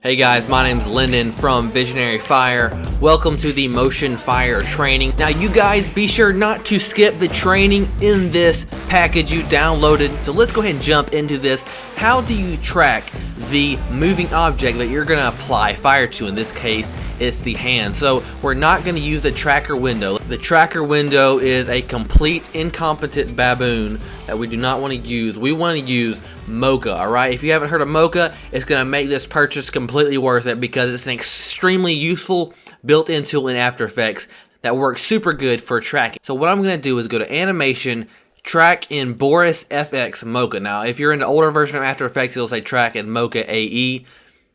Hey guys, my name's Lyndon from Visionary Fire. Welcome to the Motion Fire training. Now you guys be sure not to skip the training in this package you downloaded. So let's go ahead and jump into this. How do you track the moving object that you're going to apply fire to? In this case, it's the hand. So we're not going to use the tracker window. The tracker window is a complete incompetent baboon that we do not want to use. We want to use Mocha, alright? If you haven't heard of Mocha, it's going to make this purchase completely worth it because it's an extremely useful built-in tool in After Effects that works super good for tracking. So what I'm going to do is go to Animation, Track in Boris FX Mocha. Now, if you're in the older version of After Effects, it'll say Track in Mocha AE.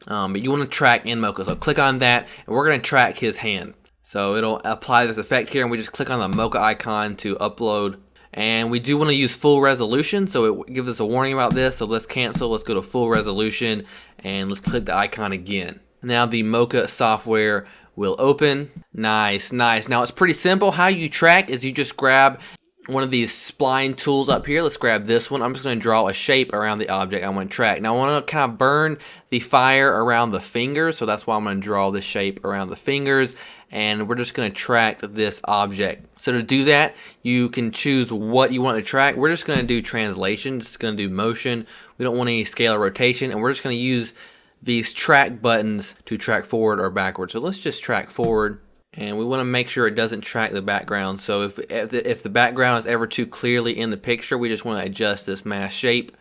But you want to track in Mocha. So click on that, and we're going to track his hand. So it'll apply this effect here, and we just click on the Mocha icon to upload. And we do want to use full resolution, so it gives us a warning about this. So let's cancel, let's go to full resolution, and let's click the icon again. Now the Mocha software will open. Nice, nice. Now it's pretty simple. How you track is you just grab one of these spline tools up here. Let's grab this one. I'm just going to draw a shape around the object I want to track. Now I want to kind of burn the fire around the fingers, so that's why I'm going to draw this shape around the fingers, and we're just going to track this object. So to do that, you can choose what you want to track. We're just going to do translation, just going to do motion. We don't want any scale or rotation, and we're just going to use these track buttons to track forward or backward. So let's just track forward. And we want to make sure it doesn't track the background. So if the background is ever too clearly in the picture, we just want to adjust this mask shape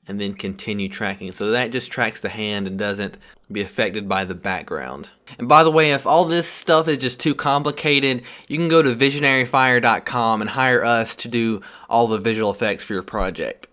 and then continue tracking. So that just tracks the hand and doesn't be affected by the background. And by the way, if all this stuff is just too complicated, you can go to visionaryfire.com and hire us to do all the visual effects for your project.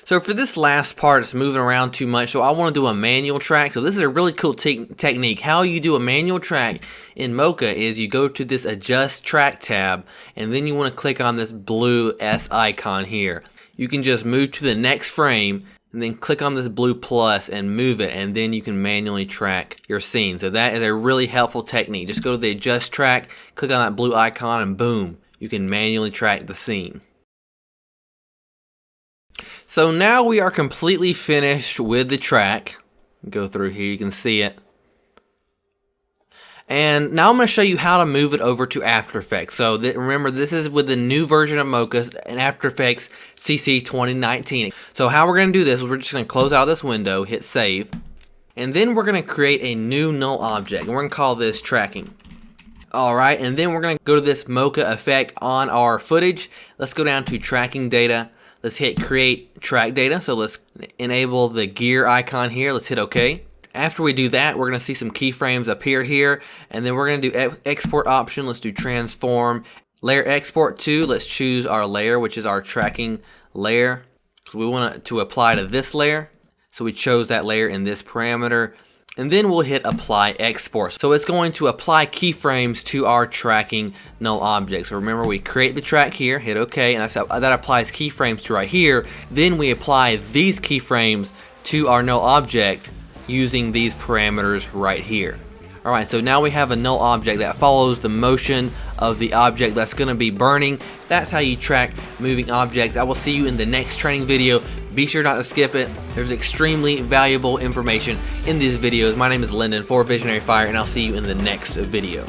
So for this last part, it's moving around too much, so I want to do a manual track. So this is a really cool technique. How you do a manual track in Mocha is you go to this Adjust Track tab, and then you want to click on this blue S icon here. You can just move to the next frame, and then click on this blue plus and move it, and then you can manually track your scene. So that is a really helpful technique. Just go to the Adjust Track, click on that blue icon, and boom, you can manually track the scene. So now we are completely finished with the track. Go through here, you can see it. And now I'm going to show you how to move it over to After Effects. So remember, this is with the new version of Mocha in After Effects CC 2019. So how we're going to do this is we're just going to close out this window, hit save, and then we're going to create a new null object. And we're going to call this tracking. Alright, and then we're going to go to this Mocha effect on our footage. Let's go down to tracking data. Let's hit create track data. So let's enable the gear icon here. Let's hit OK. After we do that, we're going to see some keyframes appear here. And then we're going to do export option. Let's do transform. Layer export to. Let's choose our layer, which is our tracking layer. So we want it to apply to this layer. So we chose that layer in this parameter. And then we'll hit apply export. So it's going to apply keyframes to our tracking null object. So remember, we create the track here, hit OK, and that applies keyframes to right here. Then we apply these keyframes to our null object using these parameters right here. Alright, so now we have a null object that follows the motion of the object that's going to be burning. That's how you track moving objects. I will see you in the next training video. Be sure not to skip it. There's extremely valuable information in these videos. My name is Lyndon for Visionary Fire, and I'll see you in the next video.